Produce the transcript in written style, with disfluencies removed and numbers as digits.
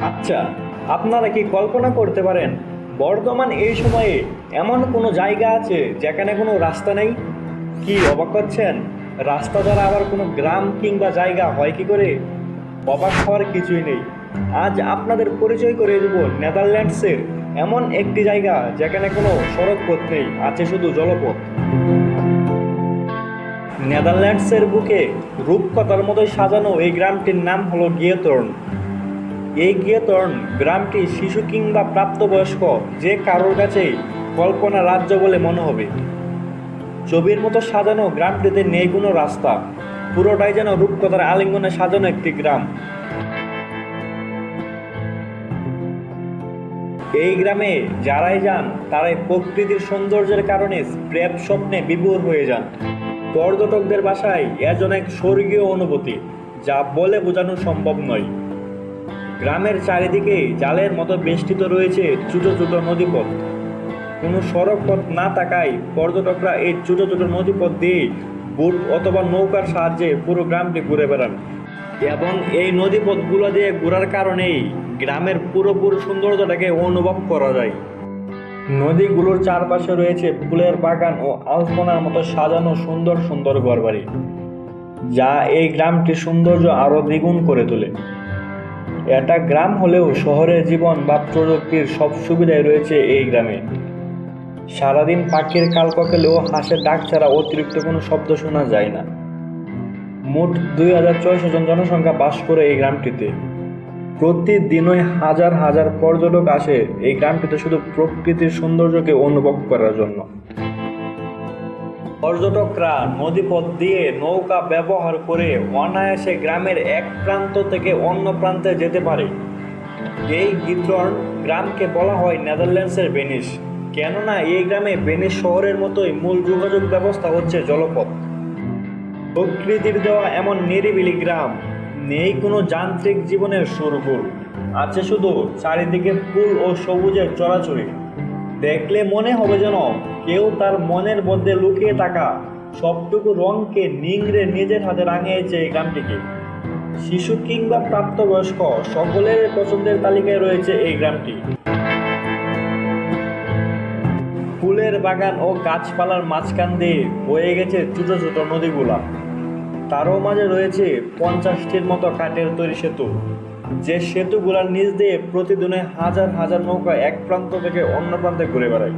আচ্ছা, আপনারা কি কল্পনা করতে পারেন বর্তমান এই সময়ে এমন কোনো জায়গা আছে যেখানে কোনো রাস্তা নেই? কি অবাক হচ্ছেন? রাস্তা দ্বারা আবার কোনো গ্রাম কিংবা জায়গা হয় কি করে? অবাক হওয়ার কিছুই নেই। আজ আপনাদের পরিচয় করে দেব নেদারল্যান্ডসের এমন একটি জায়গা যেখানে কোনো সড়ক পথ নেই, আছে শুধু জলপথ। নেদারল্যান্ডসের বুকে রূপকথার মতোই সাজানো এই গ্রামটির নাম হলো গিয়েতর্ন। এই গিয়েতর্ন গ্রামটি শিশু কিংবা প্রাপ্তবয়স্ক যে কারোর কাছেই কল্পনা রাজ্য বলে মনে হবে। ছবির মতো সাজানো গ্রামটিতে নেই কোনো রাস্তা, পুরোটাই যেন রূপকথার আলিঙ্গনে সাজানো একটি গ্রাম। এই গ্রামে যারাই যান তারাই প্রকৃতির সৌন্দর্যের কারণে প্রেম স্বপ্নে বিভোর হয়ে যান। পর্যটকদের বাসায় এ যেন এক স্বর্গীয় অনুভূতি, যা বলে বোঝানো সম্ভব নয়। গ্রামের চারিদিকে জালের মতো বেষ্টিত রয়েছে ছোট ছোট নদীপথ। কোনো সড়ক পথ না থাকায় পর্যটকরা এই ছোট ছোট নদীপথ দিয়ে বোট অথবা নৌকার সাহায্যে পুরো গ্রামটি ঘুরে বেড়ান। এবং এই নদীপথগুলো দিয়ে ঘোরার কারণেই গ্রামের পুরোপুরি সৌন্দর্যটাকে অনুভব করা যায়। নদীগুলোর চারপাশে রয়েছে ফুলের বাগান ও আলপনার মতো সাজানো সুন্দর সুন্দর ঘরবাড়ি, যা এই গ্রামটির সৌন্দর্য আরও দ্বিগুণ করে তোলে। এটা গ্রাম হলেও শহরের জীবন বা প্রযুক্তির সব সুবিধাই রয়েছে এই গ্রামে। সারাদিন পাখির কালককেলে ও হাঁসের ডাক ছাড়া অতিরিক্ত কোনো শব্দ শোনা যায় না। মোট 2600 জন জনসংখ্যা বাস করে এই গ্রামটিতে। প্রতিদিনই হাজার হাজার পর্যটক আসে এই গ্রামটিতে শুধু প্রকৃতির সৌন্দর্যকে অনুভব করার জন্য। পর্যটকরা নদীপথ দিয়ে নৌকা ব্যবহার করে অনায়াসে গ্রামের এক প্রান্ত থেকে অন্য প্রান্তে যেতে পারে। এই গিথর্ন গ্রামকে বলা হয় নেদারল্যান্ডসের ভেনিস, কেননা এই গ্রামে ভেনিস শহরের মতোই মূল যোগাযোগ ব্যবস্থা হচ্ছে জলপথ। প্রকৃতির দেওয়া এমন নিরিবিলি গ্রাম, নেই কোনো যান্ত্রিক জীবনের শোরগোল, আছে শুধু চারিদিকে ফুল ও সবুজের চরাচরি। দেখলে মনে হবে যেন কেউ তার মনের মধ্যে লুকিয়ে থাকা সবটুকু রঙকে নিংড়ে নিজের হাতে রাঙিয়েছে এই গ্রামটিকে। শিশু কিংবা প্রাপ্তবয়স্ক সকলের পছন্দের তালিকায় রয়েছে এই গ্রামটি। ফুলের বাগান ও গাছপালার মাঝখান দিয়ে বয়ে গেছে ছোট ছোট নদীগুলা। তারও মাঝে রয়েছে 50টির মতো কাঠের তৈরি সেতু, যে সেতুগুলার নিচ দিয়ে প্রতিদিনে হাজার হাজার নৌকা এক প্রান্ত থেকে অন্য প্রান্তে ঘুরে বেড়ায়।